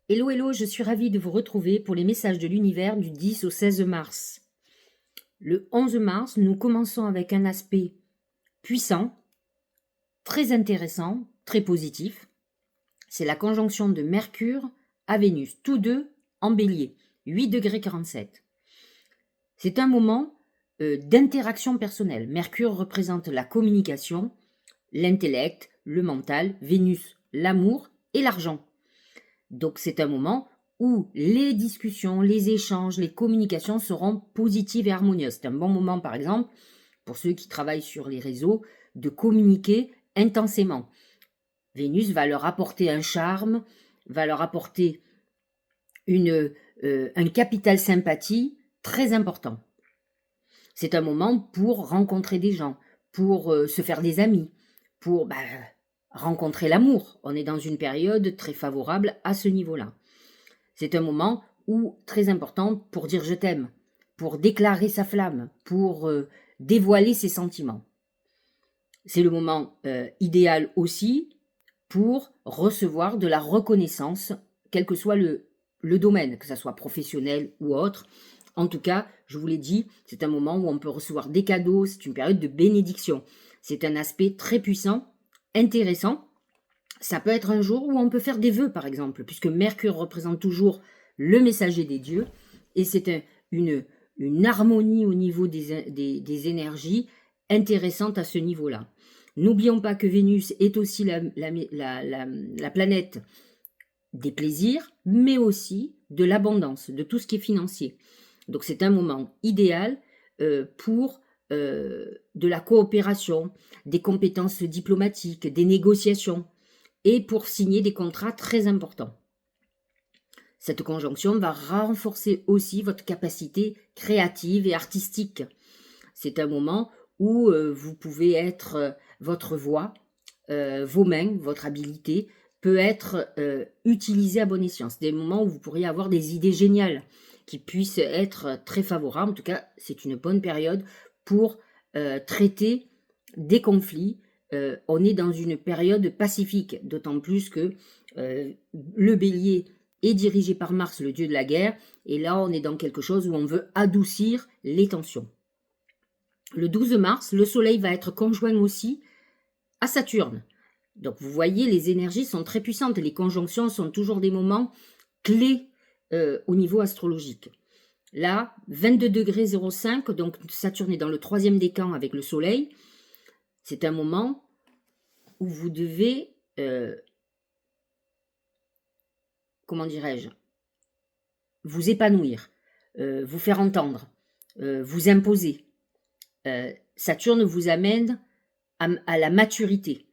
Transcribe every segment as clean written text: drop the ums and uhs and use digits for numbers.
Hello, hello, je suis ravie de vous retrouver pour les messages de l'univers du 10 au 16 mars. Le 11 mars, nous commençons avec un aspect puissant, très intéressant, très positif. C'est la conjonction de Mercure à Vénus, tous deux en bélier, 8 degrés 47. C'est un moment d'interaction personnelle. Mercure représente la communication, l'intellect, le mental, Vénus, l'amour et l'argent. Donc c'est un moment où les discussions, les échanges, les communications seront positives et harmonieuses. C'est un bon moment, par exemple, pour ceux qui travaillent sur les réseaux, de communiquer intensément. Vénus va leur apporter un charme, va leur apporter un capital sympathie très important. C'est un moment pour rencontrer des gens, pour se faire des amis, pour rencontrer l'amour. On est dans une période très favorable à ce niveau-là. C'est un moment où très important pour dire je t'aime, pour déclarer sa flamme, pour dévoiler ses sentiments. C'est le moment idéal aussi pour recevoir de la reconnaissance, quel que soit le domaine, que ce soit professionnel ou autre. En tout cas, je vous l'ai dit, c'est un moment où on peut recevoir des cadeaux, c'est une période de bénédiction. C'est un aspect très puissant, intéressant. Ça peut être un jour où on peut faire des vœux, par exemple, puisque Mercure représente toujours le messager des dieux, et c'est une harmonie au niveau des énergies intéressante à ce niveau-là. N'oublions pas que Vénus est aussi la planète des plaisirs, mais aussi de l'abondance, de tout ce qui est financier. Donc c'est un moment idéal pour de la coopération, des compétences diplomatiques, des négociations, et pour signer des contrats très importants. Cette conjonction va renforcer aussi votre capacité créative et artistique. C'est un moment où vous pouvez être votre voix, vos mains, votre habileté peut être utilisée à bon escient. C'est des moments où vous pourriez avoir des idées géniales qui puissent être très favorables. En tout cas, c'est une bonne période pour traiter des conflits. On est dans une période pacifique, d'autant plus que le bélier est dirigé par Mars, le dieu de la guerre, et là on est dans quelque chose où on veut adoucir les tensions. Le 12 mars, le soleil va être conjoint aussi à Saturne. Donc vous voyez, les énergies sont très puissantes, les conjonctions sont toujours des moments clés au niveau astrologique. Là, 22 degrés 05, donc Saturne est dans le 3e décan avec le soleil. C'est un moment où vous devez, comment dirais-je, vous épanouir, vous faire entendre, vous imposer. Saturne vous amène à la maturité,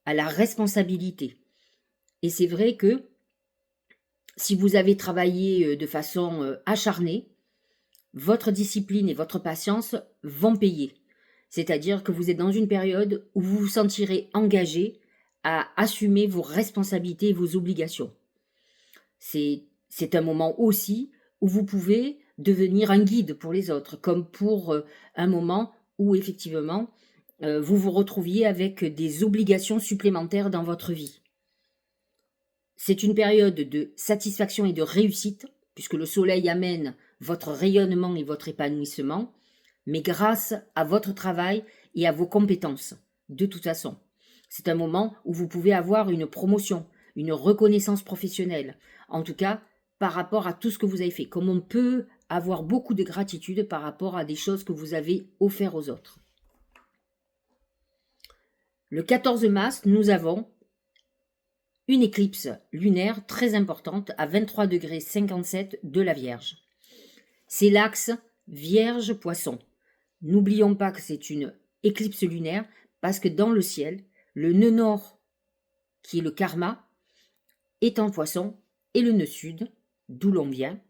à la responsabilité. Et c'est vrai que si vous avez travaillé de façon acharnée, votre discipline et votre patience vont payer. C'est-à-dire que vous êtes dans une période où vous vous sentirez engagé à assumer vos responsabilités et vos obligations. C'est un moment aussi où vous pouvez devenir un guide pour les autres, comme pour un moment où effectivement vous vous retrouviez avec des obligations supplémentaires dans votre vie. C'est une période de satisfaction et de réussite, puisque le soleil amène votre rayonnement et votre épanouissement, mais grâce à votre travail et à vos compétences, de toute façon. C'est un moment où vous pouvez avoir une promotion, une reconnaissance professionnelle, en tout cas par rapport à tout ce que vous avez fait, comme on peut avoir beaucoup de gratitude par rapport à des choses que vous avez offertes aux autres. Le 14 mars, nous avons une éclipse lunaire très importante à 23 degrés 57 de la Vierge. C'est l'axe Vierge-Poisson. N'oublions pas que c'est une éclipse lunaire parce que dans le ciel, le nœud nord, qui est le karma, est en Poisson et le nœud sud, d'où l'on vient,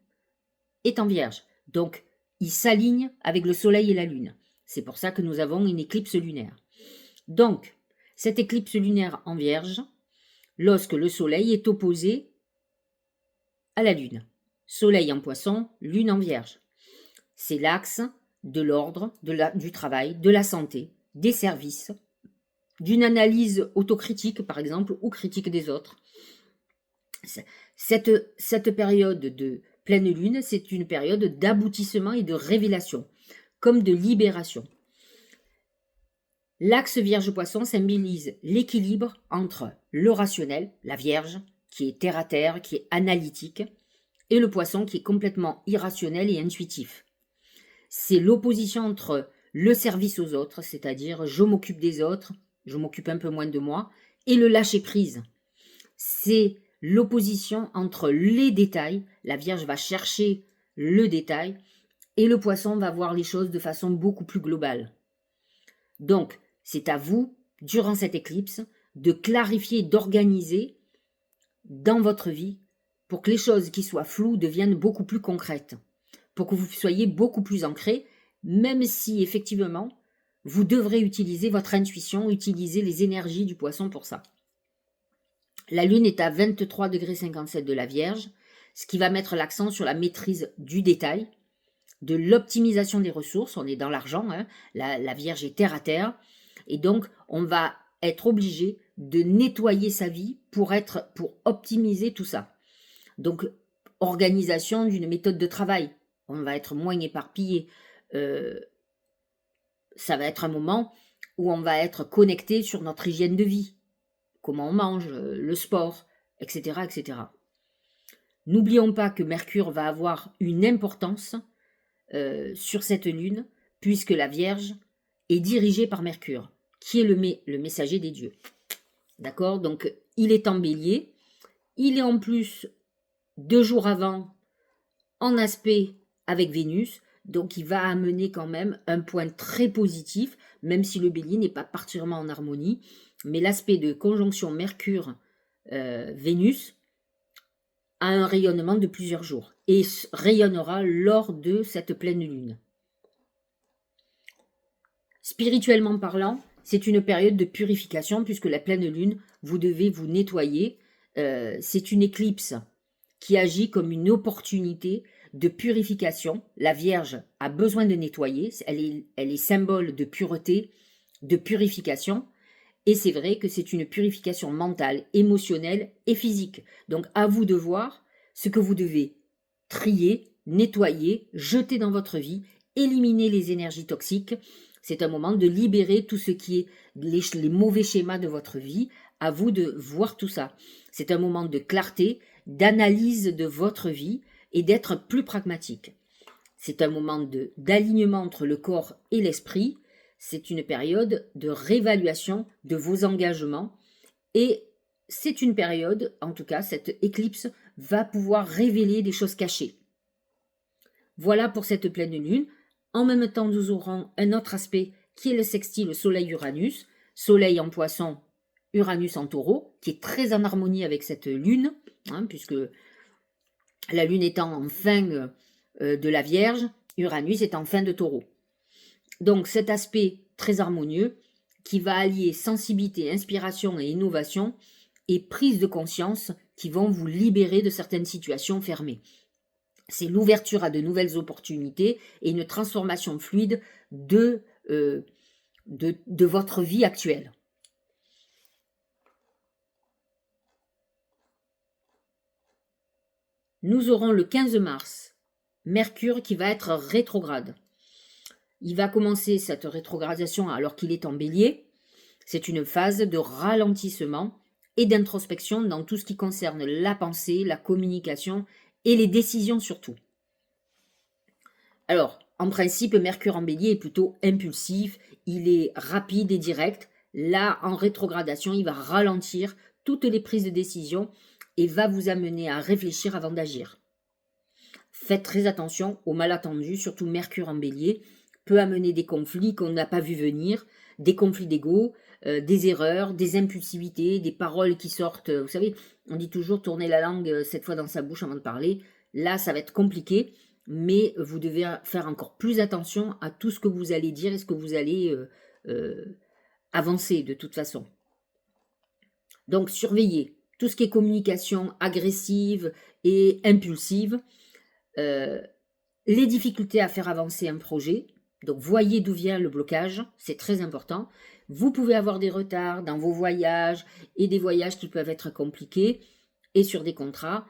est en Vierge. Donc, il s'aligne avec le soleil et la lune. C'est pour ça que nous avons une éclipse lunaire. Donc, cette éclipse lunaire en Vierge, lorsque le soleil est opposé à la lune. Soleil en Poisson, lune en Vierge. C'est l'axe de l'ordre, du travail, de la santé, des services, d'une analyse autocritique par exemple ou critique des autres. Cette période de pleine lune, c'est une période d'aboutissement et de révélation, comme de libération. L'axe Vierge-Poisson symbolise l'équilibre entre le rationnel, la Vierge, qui est terre à terre, qui est analytique, et le Poisson qui est complètement irrationnel et intuitif. C'est l'opposition entre le service aux autres, c'est-à-dire je m'occupe des autres, je m'occupe un peu moins de moi, et le lâcher-prise. C'est l'opposition entre les détails, la Vierge va chercher le détail, et le Poisson va voir les choses de façon beaucoup plus globale. Donc, c'est à vous, durant cette éclipse, de clarifier, d'organiser dans votre vie pour que les choses qui soient floues deviennent beaucoup plus concrètes, pour que vous soyez beaucoup plus ancrés, même si effectivement, vous devrez utiliser votre intuition, utiliser les énergies du Poisson pour ça. La Lune est à 23,57 de la Vierge, ce qui va mettre l'accent sur la maîtrise du détail, de l'optimisation des ressources. On est dans l'argent, hein. La Vierge est terre à terre, et donc on va être obligé de nettoyer sa vie pour optimiser tout ça. Donc, organisation d'une méthode de travail. On va être moins éparpillé. Ça va être un moment où on va être connecté sur notre hygiène de vie. Comment on mange, le sport, etc., etc. N'oublions pas que Mercure va avoir une importance sur cette lune, puisque la Vierge est dirigée par Mercure, qui est le messager des dieux. D'accord? Donc, il est en Bélier. Il est en plus 2 jours avant en aspect avec Vénus. Donc, il va amener quand même un point très positif, même si le Bélier n'est pas particulièrement en harmonie. Mais l'aspect de conjonction Mercure-Vénus a un rayonnement de plusieurs jours et rayonnera lors de cette pleine lune. Spirituellement parlant, c'est une période de purification puisque la pleine lune, vous devez vous nettoyer. C'est une éclipse qui agit comme une opportunité de purification. La Vierge a besoin de nettoyer, elle est symbole de pureté, de purification. Et c'est vrai que c'est une purification mentale, émotionnelle et physique. Donc à vous de voir ce que vous devez trier, nettoyer, jeter dans votre vie, éliminer les énergies toxiques. C'est un moment de libérer tout ce qui est les mauvais schémas de votre vie. À vous de voir tout ça. C'est un moment de clarté, d'analyse de votre vie et d'être plus pragmatique. C'est un moment d'alignement entre le corps et l'esprit. C'est une période de réévaluation de vos engagements et c'est une période, en tout cas, cette éclipse va pouvoir révéler des choses cachées. Voilà pour cette pleine lune. En même temps, nous aurons un autre aspect qui est le sextile Soleil-Uranus. Soleil en Poisson, Uranus en Taureau, qui est très en harmonie avec cette lune, hein, puisque la lune étant en fin de la Vierge, Uranus est en fin de Taureau. Donc cet aspect très harmonieux qui va allier sensibilité, inspiration et innovation et prise de conscience qui vont vous libérer de certaines situations fermées. C'est l'ouverture à de nouvelles opportunités et une transformation fluide de votre vie actuelle. Nous aurons le 15 mars, Mercure qui va être rétrograde. Il va commencer cette rétrogradation alors qu'il est en Bélier. C'est une phase de ralentissement et d'introspection dans tout ce qui concerne la pensée, la communication et les décisions surtout. Alors, en principe, Mercure en Bélier est plutôt impulsif, il est rapide et direct. Là, en rétrogradation, il va ralentir toutes les prises de décision et va vous amener à réfléchir avant d'agir. Faites très attention aux malentendus, surtout Mercure en Bélier peut amener des conflits qu'on n'a pas vu venir, des conflits d'ego, des erreurs, des impulsivités, des paroles qui sortent. Vous savez, on dit toujours tourner la langue 7 fois dans sa bouche avant de parler. Là, ça va être compliqué, mais vous devez faire encore plus attention à tout ce que vous allez dire et ce que vous allez avancer de toute façon. Donc, surveillez tout ce qui est communication agressive et impulsive, les difficultés à faire avancer un projet. Donc, voyez d'où vient le blocage, c'est très important. Vous pouvez avoir des retards dans vos voyages et des voyages qui peuvent être compliqués. et sur des contrats,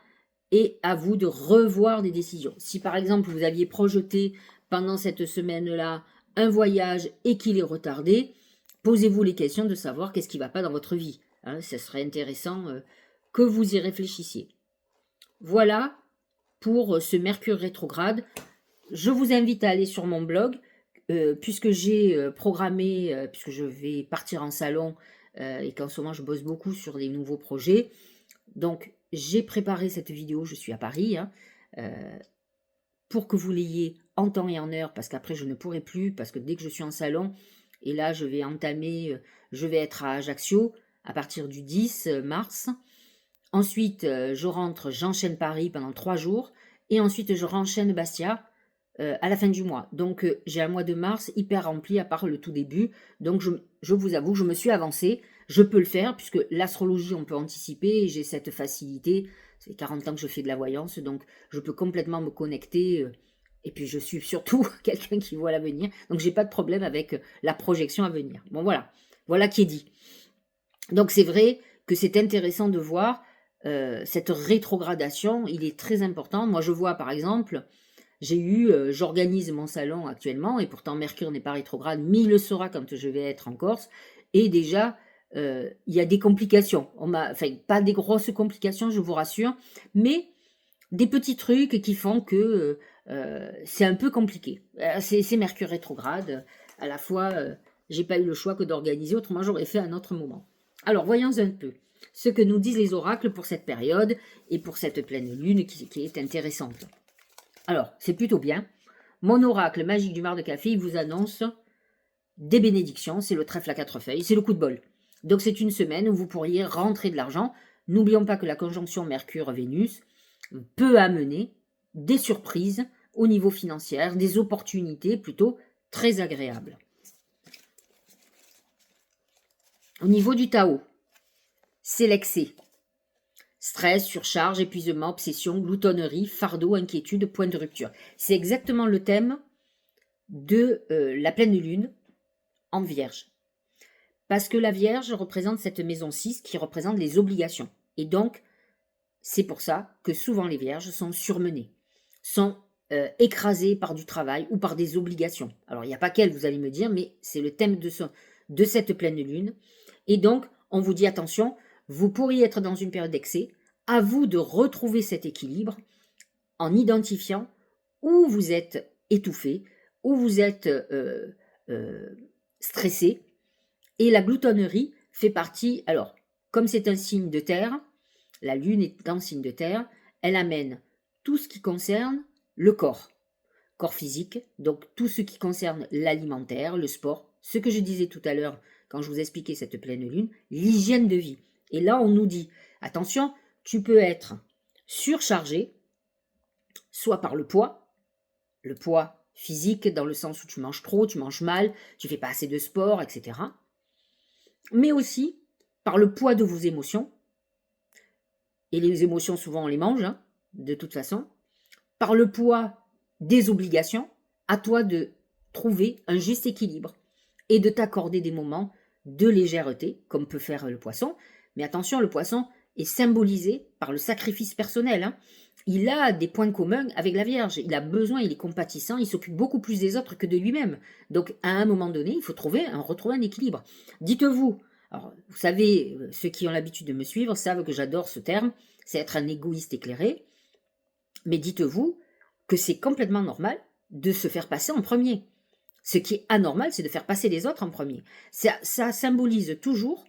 et à vous de revoir des décisions. Si par exemple vous aviez projeté pendant cette semaine-là un voyage et qu'il est retardé, posez-vous les questions de savoir qu'est-ce qui ne va pas dans votre vie. Hein, ce serait intéressant que vous y réfléchissiez. Voilà pour ce Mercure rétrograde. Je vous invite à aller sur mon blog, puisque j'ai programmé, puisque je vais partir en salon et qu'en ce moment je bosse beaucoup sur des nouveaux projets. Donc j'ai préparé cette vidéo, je suis à Paris, hein, pour que vous l'ayez en temps et en heure, parce qu'après je ne pourrai plus, parce que dès que je suis en salon, et là je vais entamer, je vais être à Ajaccio à partir du 10 mars. Ensuite, je rentre, j'enchaîne Paris pendant 3 jours, et ensuite je renchaîne Bastia à la fin du mois. Donc j'ai un mois de mars hyper rempli à part le tout début. Donc je vous avoue que je me suis avancée. Je peux le faire puisque l'astrologie, on peut anticiper et j'ai cette facilité. Ça fait 40 ans que je fais de la voyance, donc je peux complètement me connecter. Et puis je suis surtout quelqu'un qui voit l'avenir. Donc j'ai pas de problème avec la projection à venir. Bon voilà, voilà qui est dit. Donc c'est vrai que c'est intéressant de voir cette rétrogradation. Il est très important. Moi je vois par exemple... j'organise mon salon actuellement, et pourtant Mercure n'est pas rétrograde, mais il le sera quand je vais être en Corse. Et déjà, il y a des complications. Enfin, pas des grosses complications, je vous rassure, mais des petits trucs qui font que c'est un peu compliqué. C'est Mercure rétrograde. À la fois, j'ai pas eu le choix que d'organiser, autrement j'aurais fait à un autre moment. Alors, voyons un peu ce que nous disent les oracles pour cette période et pour cette pleine lune qui est intéressante. Alors, c'est plutôt bien. Mon oracle magique du mar de café, il vous annonce des bénédictions. C'est le trèfle à 4 feuilles, c'est le coup de bol. Donc c'est une semaine où vous pourriez rentrer de l'argent. N'oublions pas que la conjonction Mercure-Vénus peut amener des surprises au niveau financier, des opportunités plutôt très agréables. Au niveau du Tao, c'est l'excès. Stress, surcharge, épuisement, obsession, gloutonnerie, fardeau, inquiétude, point de rupture. C'est exactement le thème de la pleine lune en Vierge. Parce que la Vierge représente cette maison 6 qui représente les obligations. Et donc, c'est pour ça que souvent les Vierges sont surmenées, sont écrasées par du travail ou par des obligations. Alors, il n'y a pas qu'elles, vous allez me dire, mais c'est le thème de cette pleine lune. Et donc, on vous dit attention, vous pourriez être dans une période d'excès. À vous de retrouver cet équilibre en identifiant où vous êtes étouffé, où vous êtes stressé. Et la gloutonnerie fait partie, alors, comme c'est un signe de terre, la lune est un signe de terre, elle amène tout ce qui concerne le corps physique, donc tout ce qui concerne l'alimentaire, le sport, ce que je disais tout à l'heure quand je vous expliquais cette pleine lune, l'hygiène de vie. Et là, on nous dit, attention, tu peux être surchargé, soit par le poids physique, dans le sens où tu manges trop, tu manges mal, tu fais pas assez de sport, etc. Mais aussi par le poids de vos émotions. Et les émotions, souvent, on les mange, hein, de toute façon. Par le poids des obligations, à toi de trouver un juste équilibre et de t'accorder des moments de légèreté, comme peut faire le poisson. Mais attention, le poisson est symbolisé par le sacrifice personnel. Hein. Il a des points communs avec la Vierge. Il a besoin, il est compatissant, il s'occupe beaucoup plus des autres que de lui-même. Donc, à un moment donné, il faut retrouver un équilibre. Dites-vous, alors, vous savez, ceux qui ont l'habitude de me suivre savent que j'adore ce terme, c'est être un égoïste éclairé. Mais dites-vous que c'est complètement normal de se faire passer en premier. Ce qui est anormal, c'est de faire passer les autres en premier. Ça symbolise toujours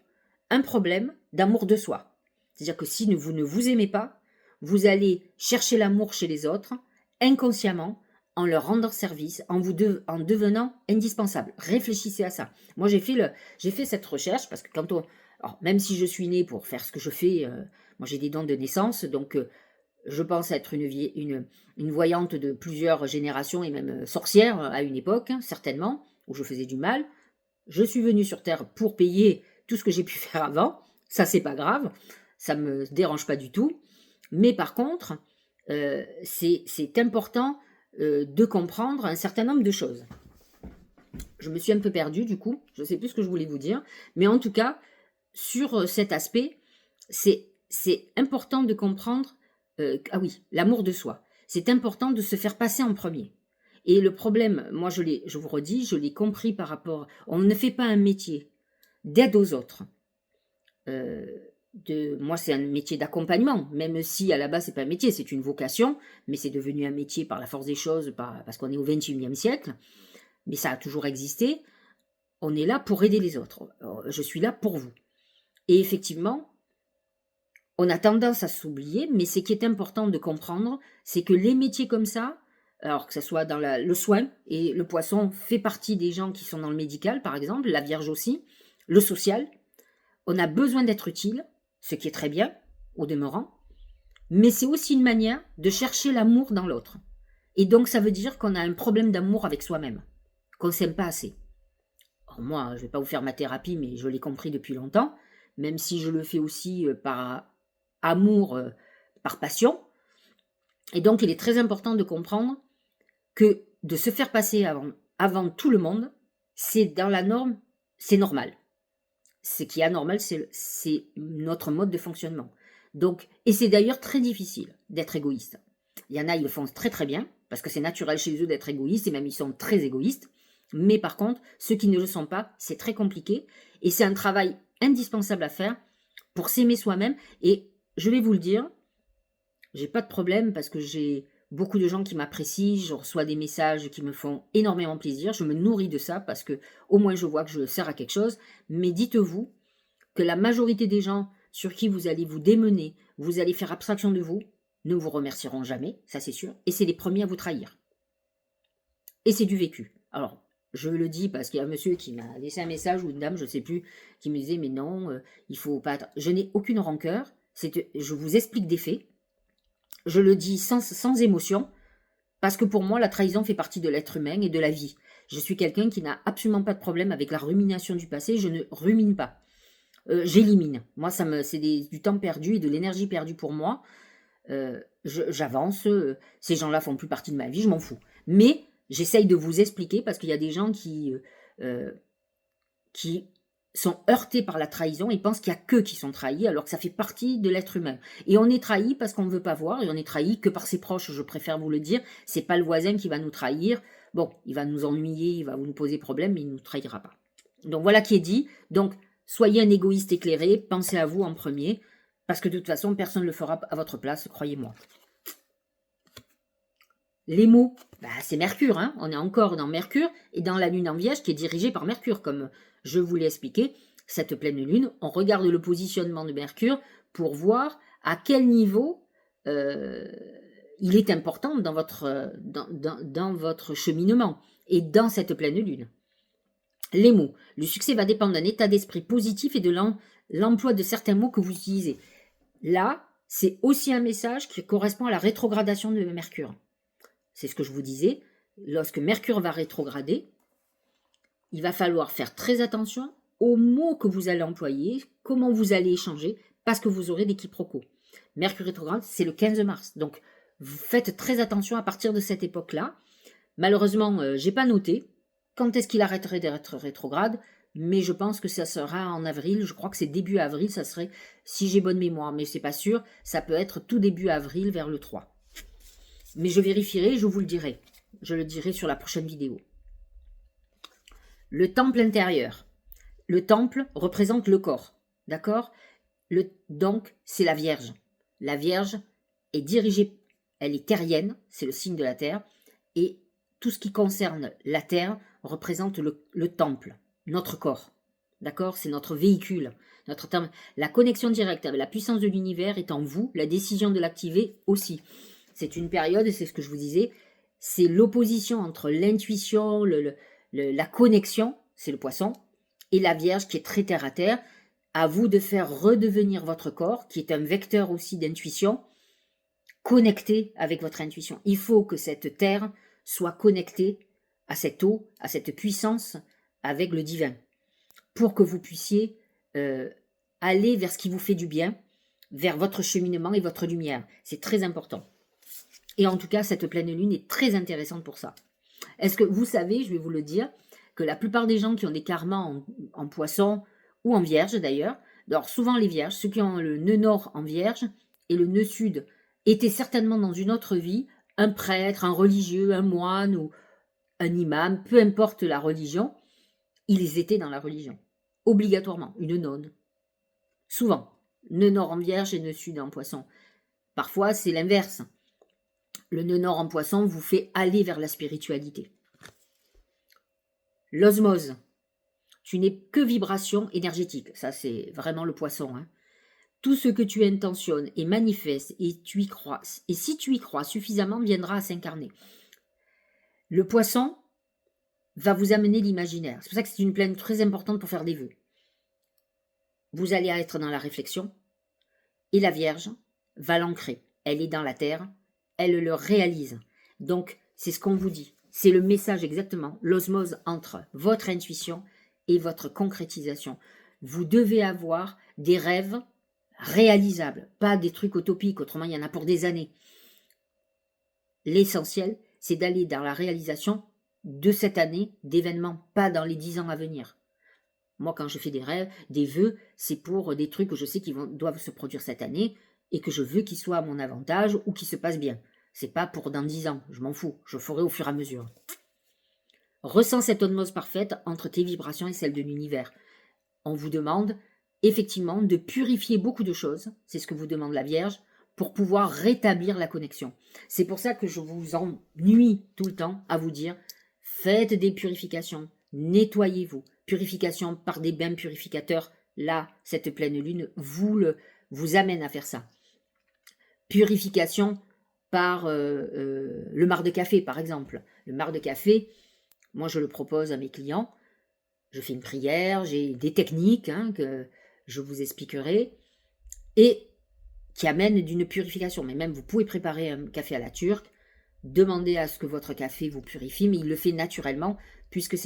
un problème d'amour de soi. C'est-à-dire que si vous ne vous aimez pas, vous allez chercher l'amour chez les autres, inconsciemment, en leur rendant service, en devenant indispensable. Réfléchissez à ça. Moi, j'ai fait cette recherche parce que alors, même si je suis née pour faire ce que je fais, moi j'ai des dons de naissance, donc je pense être une voyante de plusieurs générations et même sorcière à une époque, hein, certainement, où je faisais du mal. Je suis venue sur Terre pour payer tout ce que j'ai pu faire avant. Ça, c'est pas grave. Ça me dérange pas du tout. Mais par contre, c'est important de comprendre un certain nombre de choses. Je me suis un peu perdue du coup. Je ne sais plus ce que je voulais vous dire. Mais en tout cas, sur cet aspect, c'est c'est important de comprendre, ah oui, l'amour de soi. C'est important de se faire passer en premier. Et le problème, moi je vous redis, je l'ai compris par rapport, on ne fait pas un métier d'aide aux autres. Moi c'est un métier d'accompagnement, même si à la base c'est pas un métier, c'est une vocation, mais c'est devenu un métier par la force des choses, parce qu'on est au XXIe siècle, mais ça a toujours existé. On est là pour aider les autres. Je suis là pour vous. Et effectivement, on a tendance à s'oublier, mais ce qui est important de comprendre, c'est que les métiers comme ça, alors que ce soit dans le soin, et le poisson fait partie des gens qui sont dans le médical, par exemple, la Vierge aussi, le social, on a besoin d'être utile, ce qui est très bien, au demeurant, mais c'est aussi une manière de chercher l'amour dans l'autre. Et donc ça veut dire qu'on a un problème d'amour avec soi-même, qu'on ne s'aime pas assez. Alors moi, je ne vais pas vous faire ma thérapie, mais je l'ai compris depuis longtemps, même si je le fais aussi par amour, par passion. Et donc, il est très important de comprendre que de se faire passer avant tout le monde, c'est dans la norme, c'est normal. Ce qui est anormal, c'est notre mode de fonctionnement. Donc, et c'est d'ailleurs très difficile d'être égoïste. Il y en a, ils le font très très bien, parce que c'est naturel chez eux d'être égoïste, et même ils sont très égoïstes. Mais par contre, ceux qui ne le sont pas, c'est très compliqué. Et c'est un travail indispensable à faire pour s'aimer soi-même. Et je vais vous le dire, j'ai pas de problème parce que j'ai beaucoup de gens qui m'apprécient, je reçois des messages qui me font énormément plaisir, je me nourris de ça parce que au moins je vois que je sers à quelque chose. Mais dites-vous que la majorité des gens sur qui vous allez vous démener, vous allez faire abstraction de vous, ne vous remercieront jamais, ça c'est sûr, et c'est les premiers à vous trahir. Et c'est du vécu. Alors, je le dis parce qu'il y a un monsieur qui m'a laissé un message, ou une dame, je ne sais plus, qui me disait, mais non, il faut pas... Je n'ai aucune rancœur, je vous explique des faits, je le dis sans émotion, parce que pour moi, la trahison fait partie de l'être humain et de la vie. Je suis quelqu'un qui n'a absolument pas de problème avec la rumination du passé, je ne rumine pas. J'élimine. Moi, c'est du temps perdu et de l'énergie perdue pour moi. J'avance, ces gens-là font plus partie de ma vie, je m'en fous. Mais j'essaye de vous expliquer parce qu'il y a des gens qui sont heurtés par la trahison et pensent qu'il n'y a qu'eux qui sont trahis alors que ça fait partie de l'être humain. Et on est trahi parce qu'on ne veut pas voir et on est trahi que par ses proches, je préfère vous le dire. C'est pas le voisin qui va nous trahir. Bon, il va nous ennuyer, il va nous poser problème, mais il ne nous trahira pas. Donc voilà qui est dit. Donc soyez un égoïste éclairé, pensez à vous en premier, parce que de toute façon, personne ne le fera à votre place, croyez-moi. Les mots, c'est Mercure, hein. On est encore dans Mercure et dans la lune en Vierge qui est dirigée par Mercure, comme je vous l'ai expliqué. Cette pleine lune, on regarde le positionnement de Mercure pour voir à quel niveau il est important dans votre cheminement et dans cette pleine lune. Les mots. Le succès va dépendre d'un état d'esprit positif et de l'emploi de certains mots que vous utilisez. Là, c'est aussi un message qui correspond à la rétrogradation de Mercure. C'est ce que je vous disais. Lorsque Mercure va rétrograder, il va falloir faire très attention aux mots que vous allez employer, comment vous allez échanger, parce que vous aurez des quiproquos. Mercure rétrograde, c'est le 15 mars. Donc, vous faites très attention à partir de cette époque-là. Malheureusement, je n'ai pas noté quand est-ce qu'il arrêterait d'être rétrograde, mais je pense que ça sera en avril. Je crois que c'est début avril, ça serait, si j'ai bonne mémoire, mais c'est pas sûr, ça peut être tout début avril vers le 3. Mais je vérifierai, je vous le dirai. Je le dirai sur la prochaine vidéo. Le temple intérieur. Le temple représente le corps. D'accord ? Donc, c'est la Vierge. La Vierge est dirigée, elle est terrienne, c'est le signe de la Terre. Et tout ce qui concerne la Terre représente le temple, notre corps. D'accord ? C'est notre véhicule. La connexion directe avec la puissance de l'univers est en vous, la décision de l'activer aussi. C'est une période, et c'est ce que je vous disais, c'est l'opposition entre l'intuition, la connexion, c'est le poisson, et la Vierge qui est très terre à terre. À vous de faire redevenir votre corps, qui est un vecteur aussi d'intuition, connecté avec votre intuition. Il faut que cette terre soit connectée à cette eau, à cette puissance avec le divin, pour que vous puissiez aller vers ce qui vous fait du bien, vers votre cheminement et votre lumière. C'est très important. Et en tout cas, cette pleine lune est très intéressante pour ça. Est-ce que vous savez, je vais vous le dire, que la plupart des gens qui ont des karmas en poisson ou en vierge d'ailleurs, Alors souvent les vierges, ceux qui ont le nœud nord en vierge et le nœud sud étaient certainement dans une autre vie un prêtre, un religieux, un moine ou un imam, peu importe la religion, ils étaient dans la religion. Obligatoirement, une nonne. Souvent, nœud nord en vierge et nœud sud en poisson. Parfois, c'est l'inverse. Le nœud nord en poisson vous fait aller vers la spiritualité. L'osmose. Tu n'es que vibration énergétique. Ça, c'est vraiment le poisson. Hein. Tout ce que tu intentionnes et manifestes et tu y crois, et si tu y crois suffisamment, viendra à s'incarner. Le poisson va vous amener l'imaginaire. C'est pour ça que c'est une pleine très importante pour faire des vœux. Vous allez être dans la réflexion et la Vierge va l'ancrer. Elle est dans la terre, elle le réalise. Donc, c'est ce qu'on vous dit. C'est le message exactement, l'osmose entre votre intuition et votre concrétisation. Vous devez avoir des rêves réalisables, pas des trucs utopiques, autrement il y en a pour des années. L'essentiel, c'est d'aller dans la réalisation de cette année d'événements, pas dans les 10 ans à venir. Moi, quand je fais des rêves, des vœux, c'est pour des trucs que je sais qui doivent se produire cette année et que je veux qu'ils soient à mon avantage ou qu'ils se passent bien. C'est pas pour dans 10 ans, je m'en fous, je ferai au fur et à mesure. Ressens cette osmose parfaite entre tes vibrations et celles de l'univers. On vous demande effectivement de purifier beaucoup de choses, c'est ce que vous demande la Vierge, pour pouvoir rétablir la connexion. C'est pour ça que je vous ennuie tout le temps à vous dire, faites des purifications, nettoyez-vous. Purification par des bains purificateurs, là, cette pleine lune vous amène à faire ça. Purification par le marc de café, par exemple. Le marc de café, moi je le propose à mes clients. Je fais une prière, j'ai des techniques que je vous expliquerai et qui amènent d'une purification. Mais même vous pouvez préparer un café à la turque, demander à ce que votre café vous purifie, mais il le fait naturellement puisque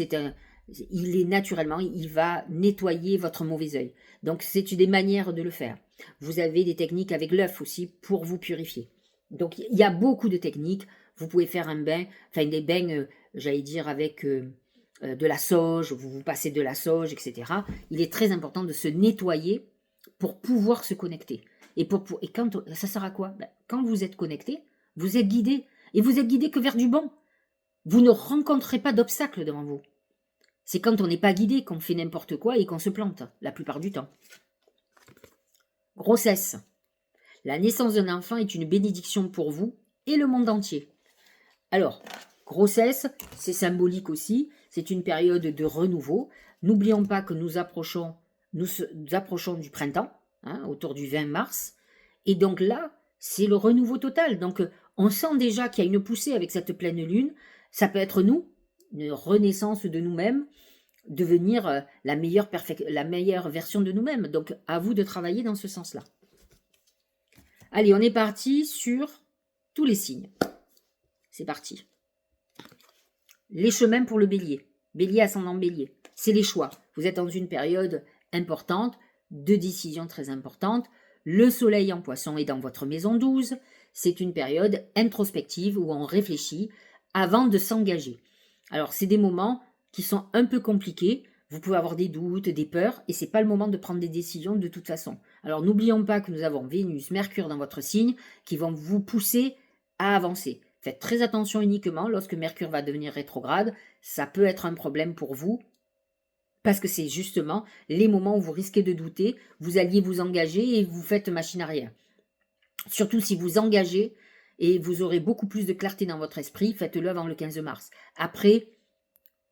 il va nettoyer votre mauvais œil. Donc c'est une des manières de le faire. Vous avez des techniques avec l'œuf aussi pour vous purifier. Donc il y a beaucoup de techniques. Vous pouvez faire un bain, enfin des bains, j'allais dire avec de la sauge, vous passez de la sauge, etc. Il est très important de se nettoyer pour pouvoir se connecter. Et quand ça sert à quoi? Quand vous êtes connecté, vous êtes guidé. Et vous êtes guidé que vers du bon. Vous ne rencontrez pas d'obstacles devant vous. C'est quand on n'est pas guidé qu'on fait n'importe quoi et qu'on se plante, la plupart du temps. Grossesse. La naissance d'un enfant est une bénédiction pour vous et le monde entier. Alors, grossesse, c'est symbolique aussi, c'est une période de renouveau. N'oublions pas que nous approchons du printemps, autour du 20 mars. Et donc là, c'est le renouveau total. Donc, on sent déjà qu'il y a une poussée avec cette pleine lune. Ça peut être nous, une renaissance de nous-mêmes, devenir la meilleure version de nous-mêmes. Donc, à vous de travailler dans ce sens-là. Allez, on est parti sur tous les signes. C'est parti. Les chemins pour le bélier. Bélier, ascendant bélier. C'est les choix. Vous êtes dans une période importante, de décisions très importantes. Le soleil en poisson est dans votre maison 12. C'est une période introspective où on réfléchit avant de s'engager. Alors, c'est des moments qui sont un peu compliqués. Vous pouvez avoir des doutes, des peurs, et ce n'est pas le moment de prendre des décisions de toute façon. Alors, n'oublions pas que nous avons Vénus, Mercure dans votre signe qui vont vous pousser à avancer. Faites très attention uniquement lorsque Mercure va devenir rétrograde. Ça peut être un problème pour vous parce que c'est justement les moments où vous risquez de douter. Vous alliez vous engager et vous faites machine arrière. Surtout si vous engagez et vous aurez beaucoup plus de clarté dans votre esprit, faites-le avant le 15 mars. Après,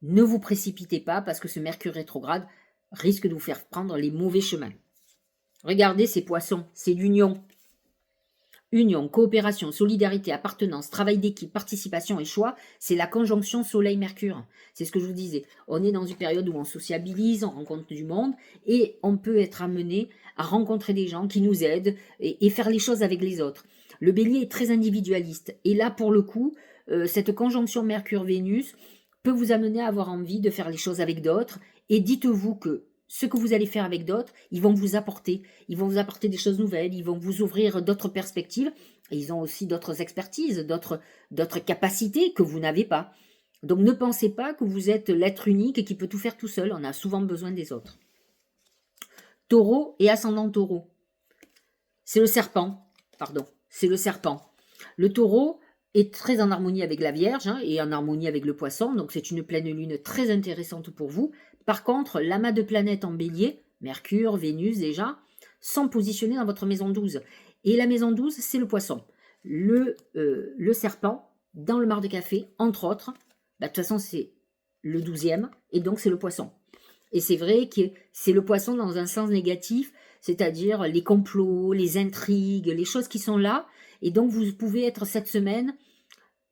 ne vous précipitez pas parce que ce Mercure rétrograde risque de vous faire prendre les mauvais chemins. Regardez ces poissons, c'est l'union. Union, coopération, solidarité, appartenance, travail d'équipe, participation et choix, c'est la conjonction Soleil-Mercure. C'est ce que je vous disais. On est dans une période où on sociabilise, on rencontre du monde et on peut être amené à rencontrer des gens qui nous aident et faire les choses avec les autres. Le bélier est très individualiste et là, pour le coup, cette conjonction Mercure-Vénus peut vous amener à avoir envie de faire les choses avec d'autres et dites-vous que ce que vous allez faire avec d'autres, ils vont vous apporter des choses nouvelles, ils vont vous ouvrir d'autres perspectives, et ils ont aussi d'autres expertises, d'autres capacités que vous n'avez pas. Donc ne pensez pas que vous êtes l'être unique et qui peut tout faire tout seul, on a souvent besoin des autres. Taureau et ascendant taureau. C'est le serpent, pardon, c'est le serpent. Le taureau est très en harmonie avec la Vierge et en harmonie avec le poisson, donc c'est une pleine lune très intéressante pour vous. Par contre, l'amas de planètes en bélier, Mercure, Vénus déjà, sont positionnés dans votre maison 12. Et la maison 12, c'est le poisson. Le serpent, dans le mar de café, entre autres, de toute façon c'est le 12e, et donc c'est le poisson. Et c'est vrai que c'est le poisson dans un sens négatif, c'est-à-dire les complots, les intrigues, les choses qui sont là. Et donc vous pouvez être cette semaine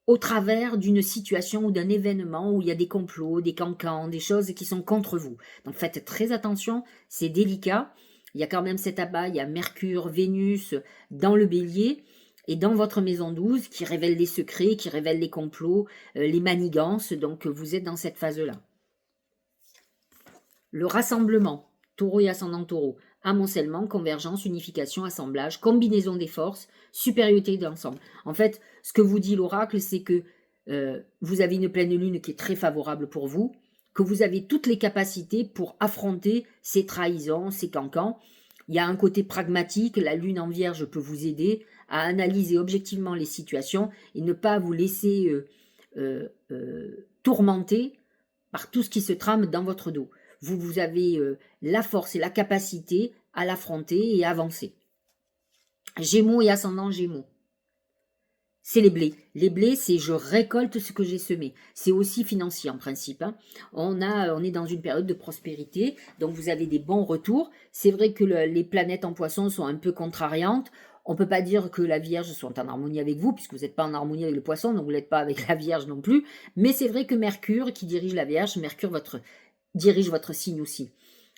au travers d'une situation ou d'un événement où il y a des complots, des cancans, des choses qui sont contre vous. Donc faites très attention, c'est délicat. Il y a quand même cet abat, il y a Mercure, Vénus dans le bélier et dans votre maison 12 qui révèle les secrets, qui révèle les complots, les manigances. Donc vous êtes dans cette phase-là. Le rassemblement, taureau et ascendant taureau, amoncellement, convergence, unification, assemblage, combinaison des forces, supériorité d'ensemble. En fait, ce que vous dit l'oracle, c'est que vous avez une pleine lune qui est très favorable pour vous, que vous avez toutes les capacités pour affronter ces trahisons, ces cancans. Il y a un côté pragmatique, la lune en vierge peut vous aider à analyser objectivement les situations et ne pas vous laisser tourmenter par tout ce qui se trame dans votre dos. Vous avez la force et la capacité à l'affronter et à avancer. Gémeaux et ascendant Gémeaux. C'est les blés. Les blés, c'est je récolte ce que j'ai semé. C'est aussi financier en principe. Hein. On est dans une période de prospérité, donc vous avez des bons retours. C'est vrai que les planètes en poisson sont un peu contrariantes. On ne peut pas dire que la Vierge soit en harmonie avec vous, puisque vous n'êtes pas en harmonie avec le poisson, donc vous n'êtes pas avec la Vierge non plus. Mais c'est vrai que Mercure, qui dirige la Vierge, Mercure dirige votre signe aussi.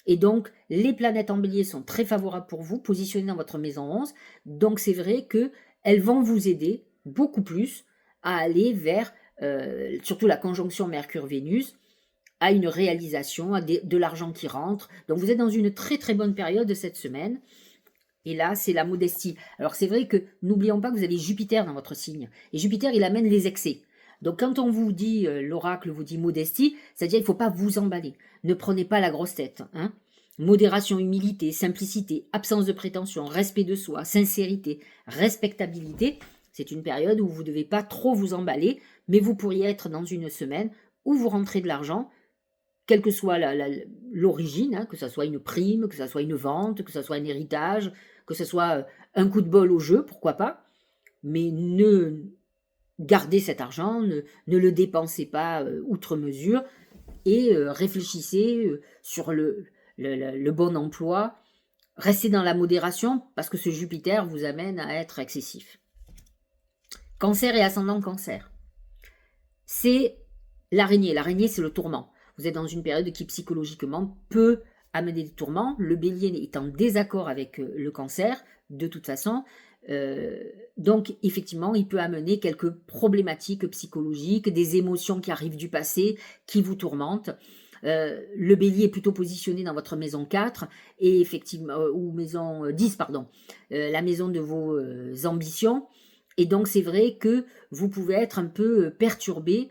Et donc, les planètes en bélier sont très favorables pour vous, positionnées dans votre maison 11. Donc, c'est vrai qu'elles vont vous aider beaucoup plus à aller vers, surtout la conjonction Mercure-Vénus, à une réalisation, à de l'argent qui rentre. Donc, vous êtes dans une très très bonne période cette semaine. Et là, c'est la modestie. Alors, c'est vrai que n'oublions pas que vous avez Jupiter dans votre signe. Et Jupiter, il amène les excès. Donc quand on vous dit, l'oracle vous dit modestie, c'est-à-dire il ne faut pas vous emballer. Ne prenez pas la grosse tête. Hein. Modération, humilité, simplicité, absence de prétention, respect de soi, sincérité, respectabilité. C'est une période où vous ne devez pas trop vous emballer, mais vous pourriez être dans une semaine où vous rentrez de l'argent, quelle que soit l'origine, hein, que ce soit une prime, que ce soit une vente, que ce soit un héritage, que ce soit un coup de bol au jeu, pourquoi pas. Mais gardez cet argent, ne le dépensez pas outre mesure et réfléchissez sur le bon emploi. Restez dans la modération parce que ce Jupiter vous amène à être excessif. Cancer et ascendant Cancer. C'est l'araignée. L'araignée, c'est le tourment. Vous êtes dans une période qui psychologiquement peut amener des tourments. Le bélier est en désaccord avec le Cancer, de toute façon. Donc, effectivement, il peut amener quelques problématiques psychologiques, des émotions qui arrivent du passé, qui vous tourmentent. Le bélier est plutôt positionné dans votre maison 4, et effectivement, ou maison 10, pardon, la maison de vos ambitions. Et donc, c'est vrai que vous pouvez être un peu perturbé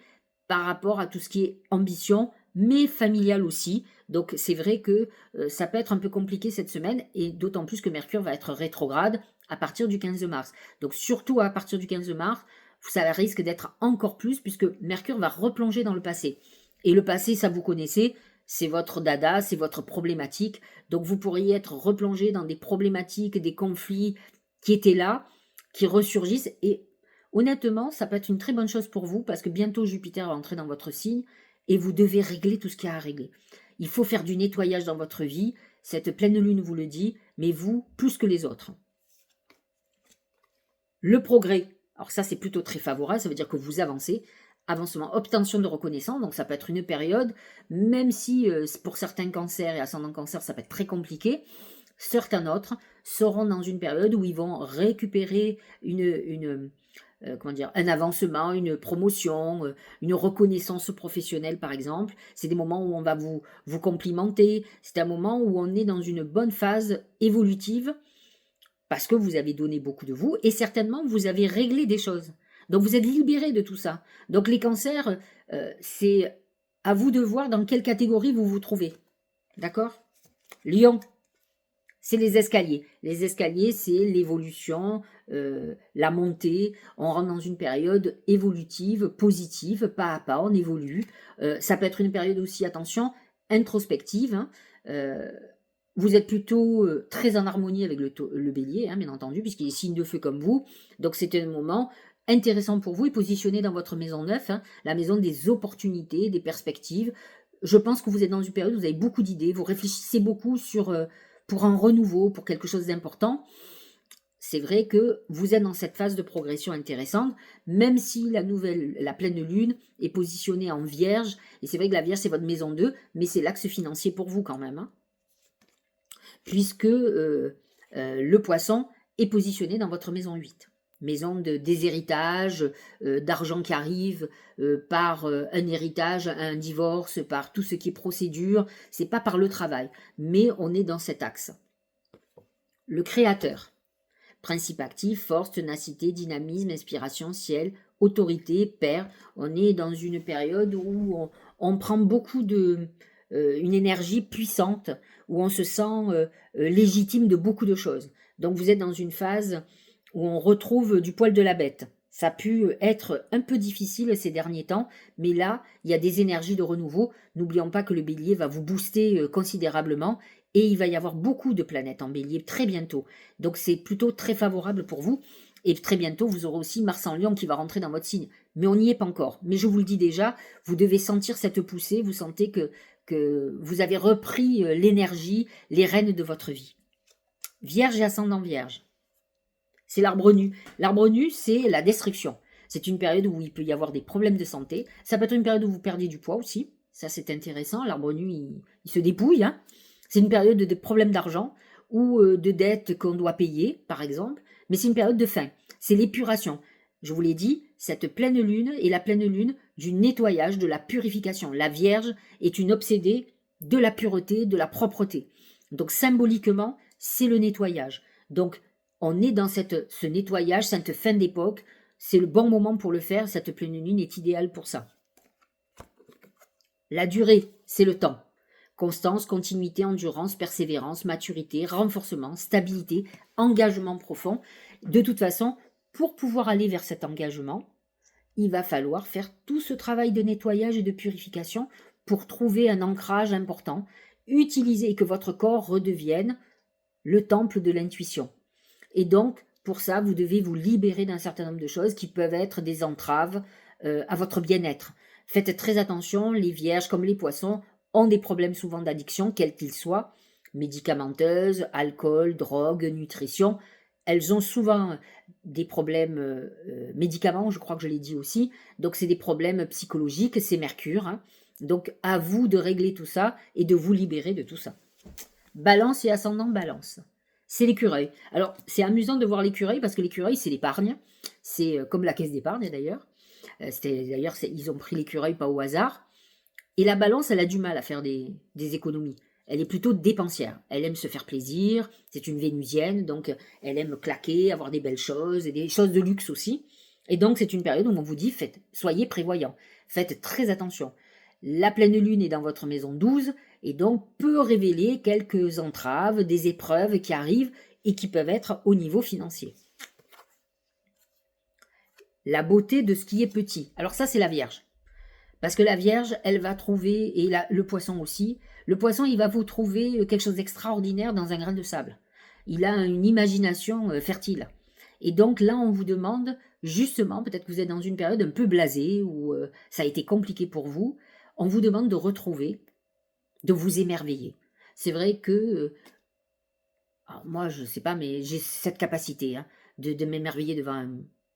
par rapport à tout ce qui est ambition, mais familial aussi. Donc, c'est vrai que ça peut être un peu compliqué cette semaine, et d'autant plus que Mercure va être rétrograde à partir du 15 mars. Donc, surtout à partir du 15 mars, ça risque d'être encore plus, puisque Mercure va replonger dans le passé. Et le passé, ça vous connaissez, c'est votre dada, c'est votre problématique. Donc, vous pourriez être replongé dans des problématiques, des conflits qui étaient là, qui ressurgissent. Et honnêtement, ça peut être une très bonne chose pour vous, parce que bientôt Jupiter va entrer dans votre signe, et vous devez régler tout ce qu'il y a à régler. Il faut faire du nettoyage dans votre vie, cette pleine lune vous le dit, mais vous, plus que les autres. Le progrès, alors ça c'est plutôt très favorable, ça veut dire que vous avancez, avancement, obtention de reconnaissance, donc ça peut être une période, même si pour certains cancers et ascendant cancer ça peut être très compliqué, certains autres seront dans une période où ils vont récupérer un avancement, une promotion, une reconnaissance professionnelle par exemple. C'est des moments où on va vous complimenter, c'est un moment où on est dans une bonne phase évolutive, parce que vous avez donné beaucoup de vous, et certainement vous avez réglé des choses. Donc vous êtes libéré de tout ça. Donc les cancers, c'est à vous de voir dans quelle catégorie vous vous trouvez. D'accord ? Lion. C'est les escaliers. Les escaliers, c'est l'évolution, la montée. On rentre dans une période évolutive, positive, pas à pas, on évolue. Ça peut être une période aussi, attention, introspective, hein. Vous êtes plutôt très en harmonie avec le bélier, hein, bien entendu, puisqu'il est signe de feu comme vous. Donc c'est un moment intéressant pour vous et positionné dans votre maison 9, hein, la maison des opportunités, des perspectives. Je pense que vous êtes dans une période où vous avez beaucoup d'idées, vous réfléchissez beaucoup pour un renouveau, pour quelque chose d'important. C'est vrai que vous êtes dans cette phase de progression intéressante, même si la pleine lune est positionnée en vierge, et c'est vrai que la vierge c'est votre maison 2, mais c'est l'axe financier pour vous quand même, hein, puisque le poisson est positionné dans votre maison 8. Maison des héritages, d'argent qui arrive par un héritage, un divorce, par tout ce qui est procédure. C'est pas par le travail, mais on est dans cet axe. Le créateur, principe actif, force, ténacité, dynamisme, inspiration, ciel, autorité, père. On est dans une période où on prend beaucoup une énergie puissante, où on se sent légitime de beaucoup de choses. Donc vous êtes dans une phase où on retrouve du poil de la bête. Ça a pu être un peu difficile ces derniers temps, mais là, il y a des énergies de renouveau. N'oublions pas que le bélier va vous booster considérablement et il va y avoir beaucoup de planètes en bélier très bientôt. Donc c'est plutôt très favorable pour vous. Et très bientôt, vous aurez aussi Mars en Lion qui va rentrer dans votre signe. Mais on n'y est pas encore. Mais je vous le dis déjà, vous devez sentir cette poussée, vous sentez que vous avez repris l'énergie, les rênes de votre vie. Vierge et ascendant Vierge. C'est l'arbre nu. L'arbre nu, c'est la destruction. C'est une période où il peut y avoir des problèmes de santé. Ça peut être une période où vous perdez du poids aussi. Ça, c'est intéressant. L'arbre nu, il se dépouille, hein. C'est une période de problèmes d'argent ou de dettes qu'on doit payer, par exemple. Mais c'est une période de fin. C'est l'épuration. Je vous l'ai dit, cette pleine lune est la pleine lune du nettoyage, de la purification. La Vierge est une obsédée de la pureté, de la propreté. Donc symboliquement, c'est le nettoyage. Donc on est dans ce nettoyage, cette fin d'époque. C'est le bon moment pour le faire. Cette pleine lune est idéale pour ça. La durée, c'est le temps. Constance, continuité, endurance, persévérance, maturité, renforcement, stabilité, engagement profond. De toute façon, pour pouvoir aller vers cet engagement, il va falloir faire tout ce travail de nettoyage et de purification pour trouver un ancrage important, utiliser et que votre corps redevienne le temple de l'intuition. Et donc, pour ça, vous devez vous libérer d'un certain nombre de choses qui peuvent être des entraves à votre bien-être. Faites très attention, les vierges comme les poissons ont des problèmes souvent d'addiction, quels qu'ils soient, médicamenteuses, alcool, drogue, nutrition. Elles ont souvent des problèmes médicaments, je crois que je l'ai dit aussi. Donc c'est des problèmes psychologiques, c'est Mercure, hein. Donc à vous de régler tout ça et de vous libérer de tout ça. Balance et ascendant Balance. C'est l'écureuil. Alors, c'est amusant de voir l'écureuil parce que l'écureuil, c'est l'épargne. C'est comme la caisse d'épargne d'ailleurs. Ils ont pris l'écureuil pas au hasard. Et la balance, elle a du mal à faire des économies. Elle est plutôt dépensière. Elle aime se faire plaisir. C'est une vénusienne, donc elle aime claquer, avoir des belles choses et des choses de luxe aussi. Et donc, c'est une période où on vous dit, soyez prévoyants. Faites très attention. La pleine lune est dans votre maison 12 et donc peut révéler quelques entraves, des épreuves qui arrivent et qui peuvent être au niveau financier. La beauté de ce qui est petit. Alors ça, c'est la Vierge. Parce que la Vierge, elle va trouver, et le poisson aussi, le poisson, il va vous trouver quelque chose d'extraordinaire dans un grain de sable. Il a une imagination fertile. Et donc là, on vous demande, justement, peut-être que vous êtes dans une période un peu blasée, où ça a été compliqué pour vous, on vous demande de retrouver, de vous émerveiller. C'est vrai que, moi, je ne sais pas, mais j'ai cette capacité hein, de m'émerveiller devant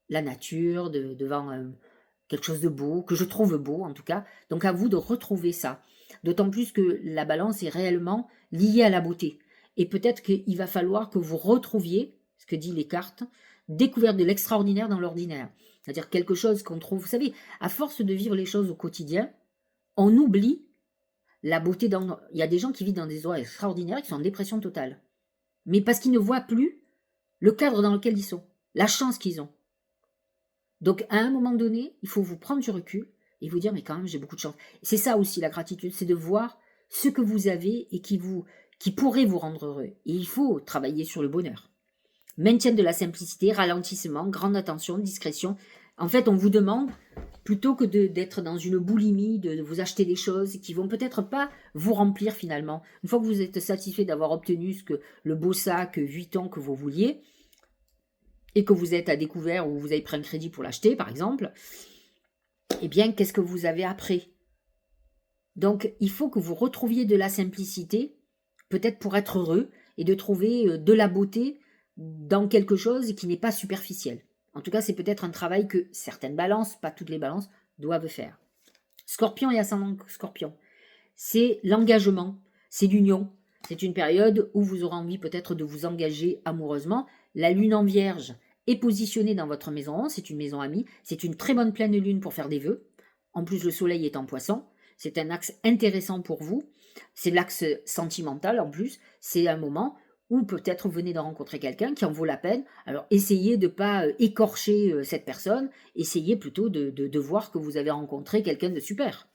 la nature, devant quelque chose de beau, que je trouve beau en tout cas. Donc à vous de retrouver ça. D'autant plus que la balance est réellement liée à la beauté. Et peut-être qu'il va falloir que vous retrouviez, ce que disent les cartes, découverte de l'extraordinaire dans l'ordinaire. C'est-à-dire quelque chose qu'on trouve, vous savez, à force de vivre les choses au quotidien, on oublie la beauté dans... Il y a des gens qui vivent dans des endroits extraordinaires qui sont en dépression totale. Mais parce qu'ils ne voient plus le cadre dans lequel ils sont, la chance qu'ils ont. Donc, à un moment donné, il faut vous prendre du recul et vous dire, mais quand même, j'ai beaucoup de chance. C'est ça aussi, la gratitude, c'est de voir ce que vous avez et qui vous qui pourrait vous rendre heureux. Et il faut travailler sur le bonheur. Maintien de la simplicité, ralentissement, grande attention, discrétion. En fait, on vous demande, plutôt que d'être dans une boulimie, de vous acheter des choses qui vont peut-être pas vous remplir finalement. Une fois que vous êtes satisfait d'avoir obtenu le beau sac Vuitton que vous vouliez, et que vous êtes à découvert ou vous avez pris un crédit pour l'acheter, par exemple, eh bien, qu'est-ce que vous avez après? Donc, il faut que vous retrouviez de la simplicité, peut-être pour être heureux, et de trouver de la beauté dans quelque chose qui n'est pas superficiel. En tout cas, c'est peut-être un travail que certaines balances, pas toutes les balances, doivent faire. Scorpion et ascendant Scorpion, c'est l'engagement, c'est l'union. C'est une période où vous aurez envie peut-être de vous engager amoureusement. La lune en Vierge est positionnée dans votre maison 11, c'est une maison amie, c'est une très bonne pleine lune pour faire des vœux. En plus, le soleil est en Poisson, c'est un axe intéressant pour vous. C'est l'axe sentimental en plus, c'est un moment où peut-être vous venez de rencontrer quelqu'un qui en vaut la peine. Alors essayez de ne pas écorcher cette personne, essayez plutôt de voir que vous avez rencontré quelqu'un de super.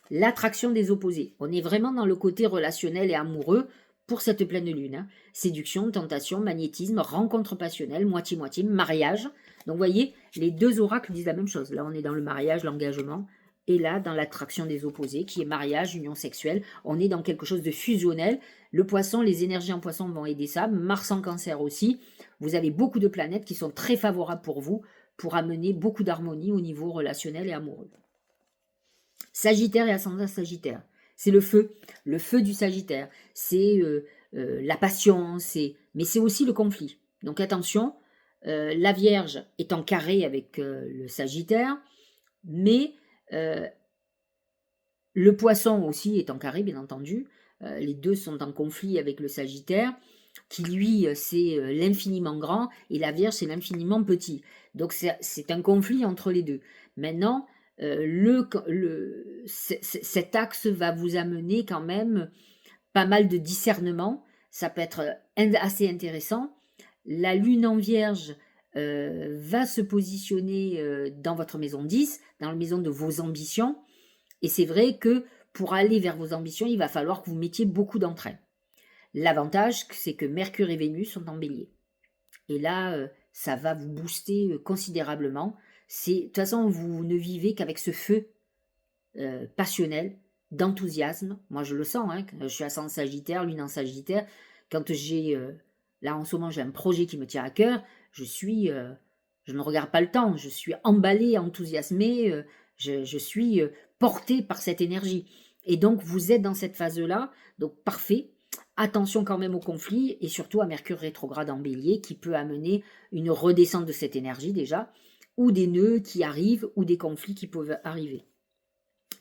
L'attraction des opposés, on est vraiment dans le côté relationnel et amoureux pour cette pleine lune. Hein. Séduction, tentation, magnétisme, rencontre passionnelle, moitié-moitié, mariage. Donc vous voyez, les deux oracles disent la même chose. Là on est dans le mariage, l'engagement, et là dans l'attraction des opposés, qui est mariage, union sexuelle. On est dans quelque chose de fusionnel. Le Poisson, les énergies en Poisson vont aider ça. Mars en Cancer aussi. Vous avez beaucoup de planètes qui sont très favorables pour vous, pour amener beaucoup d'harmonie au niveau relationnel et amoureux. Sagittaire et ascendant Sagittaire, c'est le feu du Sagittaire, c'est la passion, mais c'est aussi le conflit. Donc attention, la Vierge est en carré avec le Sagittaire, mais le Poisson aussi est en carré, bien entendu. Les deux sont en conflit avec le Sagittaire, qui lui, c'est l'infiniment grand, et la Vierge, c'est l'infiniment petit. Donc c'est un conflit entre les deux. Maintenant, cet axe va vous amener quand même pas mal de discernement. Ça peut être assez intéressant. La lune en Vierge va se positionner dans votre maison 10, dans la maison de vos ambitions. Et c'est vrai que pour aller vers vos ambitions, il va falloir que vous mettiez beaucoup d'entrain. L'avantage, c'est que Mercure et Vénus sont en Bélier. Et là, ça va vous booster considérablement. De toute façon, vous ne vivez qu'avec ce feu passionnel, d'enthousiasme. Moi, je le sens, hein, je suis ascendant Sagittaire, lune en Sagittaire. Quand là en ce moment, j'ai un projet qui me tient à cœur, je ne regarde pas le temps, je suis emballée, enthousiasmée, je suis portée par cette énergie. Et donc, vous êtes dans cette phase-là, donc parfait. Attention quand même au conflit et surtout à Mercure rétrograde en Bélier qui peut amener une redescente de cette énergie déjà, ou des nœuds qui arrivent, ou des conflits qui peuvent arriver.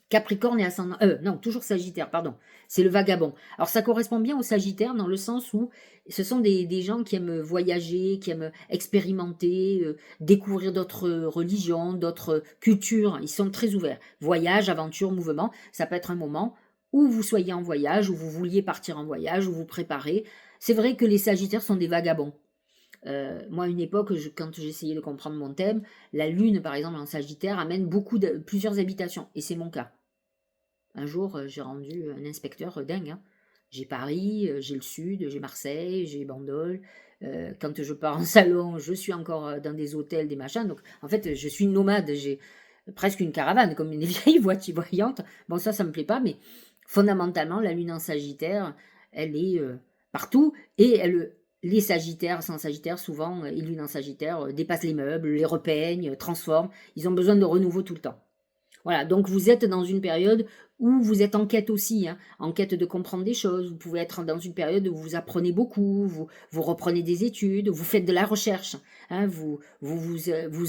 Capricorne et ascendant... non, toujours Sagittaire, pardon. C'est le vagabond. Alors ça correspond bien au Sagittaire dans le sens où ce sont des gens qui aiment voyager, qui aiment expérimenter, découvrir d'autres religions, d'autres cultures. Ils sont très ouverts. Voyage, aventure, mouvement. Ça peut être un moment où vous soyez en voyage, où vous vouliez partir en voyage, où vous préparez. C'est vrai que les Sagittaires sont des vagabonds. Moi, à une époque, quand j'essayais de comprendre mon thème, la Lune, par exemple, en Sagittaire, amène plusieurs habitations. Et c'est mon cas. Un jour, j'ai rendu un inspecteur dingue. Hein. J'ai Paris, j'ai le Sud, j'ai Marseille, j'ai Bandol. Quand je pars en salon, je suis encore dans des hôtels, des machins. Donc, en fait, je suis une nomade. J'ai presque une caravane, comme une vieille voiture voyante. Bon, ça me plaît pas, mais fondamentalement, la Lune en Sagittaire, elle est partout. Et les Sagittaires, sans Sagittaire, souvent, les lunes en Sagittaire dépassent les meubles, les repeignent, transforment. Ils ont besoin de renouveau tout le temps. Voilà, donc vous êtes dans une période où vous êtes en quête aussi, hein, en quête de comprendre des choses. Vous pouvez être dans une période où vous apprenez beaucoup, vous reprenez des études, vous faites de la recherche, hein, vous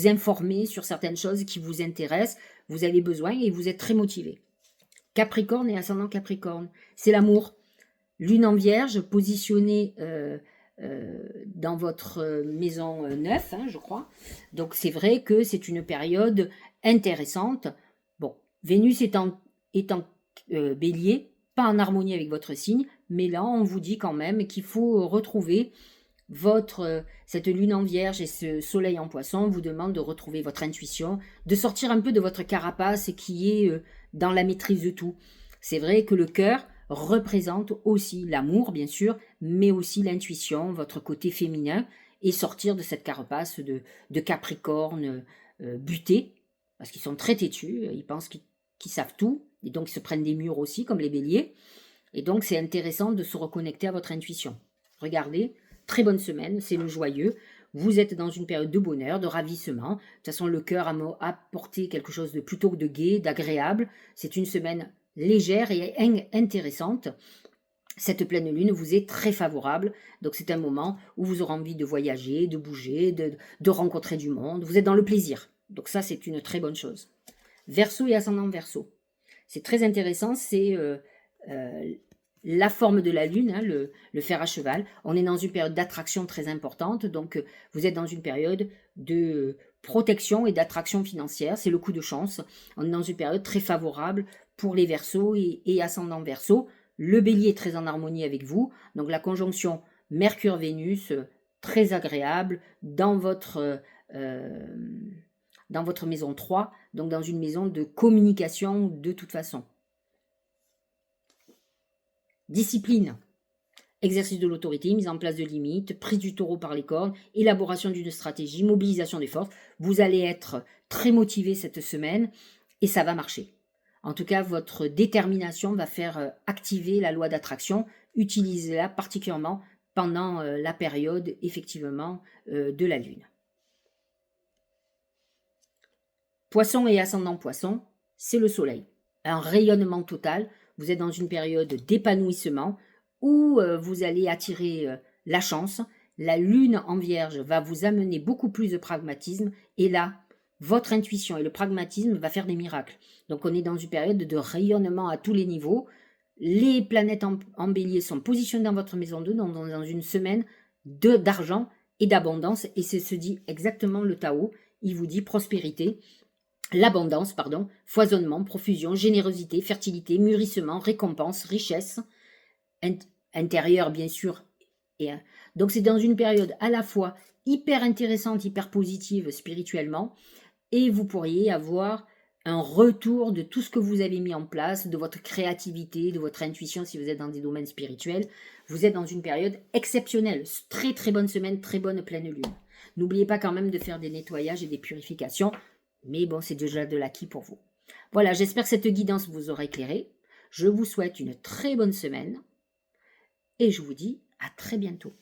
informez sur certaines choses qui vous intéressent, vous avez besoin et vous êtes très motivé. Capricorne et ascendant Capricorne, c'est l'amour. Lune en Vierge, positionnée dans votre maison 9, hein, je crois. Donc c'est vrai que c'est une période intéressante. Bon, Vénus est en Bélier, pas en harmonie avec votre signe, mais là on vous dit quand même qu'il faut retrouver cette lune en Vierge et ce soleil en Poisson vous demande de retrouver votre intuition, de sortir un peu de votre carapace qui est dans la maîtrise de tout. C'est vrai que le cœur, représente aussi l'amour, bien sûr, mais aussi l'intuition, votre côté féminin, et sortir de cette carapace de Capricorne buté, parce qu'ils sont très têtus, ils pensent qu'ils savent tout, et donc ils se prennent des murs aussi, comme les béliers. Et donc c'est intéressant de se reconnecter à votre intuition. Regardez, très bonne semaine, c'est le joyeux. Vous êtes dans une période de bonheur, de ravissement. De toute façon, le cœur a apporté quelque chose de plutôt que de gai, d'agréable. C'est une semaine légère et intéressante. Cette pleine lune vous est très favorable, donc c'est un moment où vous aurez envie de voyager, de bouger, de rencontrer du monde. Vous êtes dans le plaisir, donc ça c'est une très bonne chose. Verseau et ascendant Verseau, c'est très intéressant, c'est la forme de la lune, hein, le fer à cheval. On est dans une période d'attraction très importante, donc vous êtes dans une période de protection et d'attraction financière, c'est le coup de chance. On est dans une période très favorable pour les Verseaux et ascendant Verseau. Le bélier est très en harmonie avec vous, donc la conjonction Mercure-Vénus, très agréable dans votre maison 3, donc dans une maison de communication de toute façon. Discipline, exercice de l'autorité, mise en place de limites, prise du taureau par les cornes, élaboration d'une stratégie, mobilisation des forces. Vous allez être très motivé cette semaine et ça va marcher. En tout cas, votre détermination va faire activer la loi d'attraction. Utilisez-la particulièrement pendant la période, effectivement, de la Lune. Poisson et ascendant Poisson, c'est le soleil. Un rayonnement total. Vous êtes dans une période d'épanouissement où vous allez attirer la chance. La Lune en Vierge va vous amener beaucoup plus de pragmatisme. Et là, votre intuition et le pragmatisme va faire des miracles. Donc on est dans une période de rayonnement à tous les niveaux. Les planètes en bélier sont positionnées dans votre maison 2, donc dans une semaine d'argent et d'abondance. Et c'est ce dit exactement le Tao. Il vous dit prospérité, l'abondance, foisonnement, profusion, générosité, fertilité, mûrissement, récompense, richesse, intérieure bien sûr. Donc c'est dans une période à la fois hyper intéressante, hyper positive spirituellement, et vous pourriez avoir un retour de tout ce que vous avez mis en place, de votre créativité, de votre intuition si vous êtes dans des domaines spirituels. Vous êtes dans une période exceptionnelle. Très très bonne semaine, très bonne pleine lune. N'oubliez pas quand même de faire des nettoyages et des purifications, mais bon, c'est déjà de l'acquis pour vous. Voilà, j'espère que cette guidance vous aura éclairé. Je vous souhaite une très bonne semaine et je vous dis à très bientôt.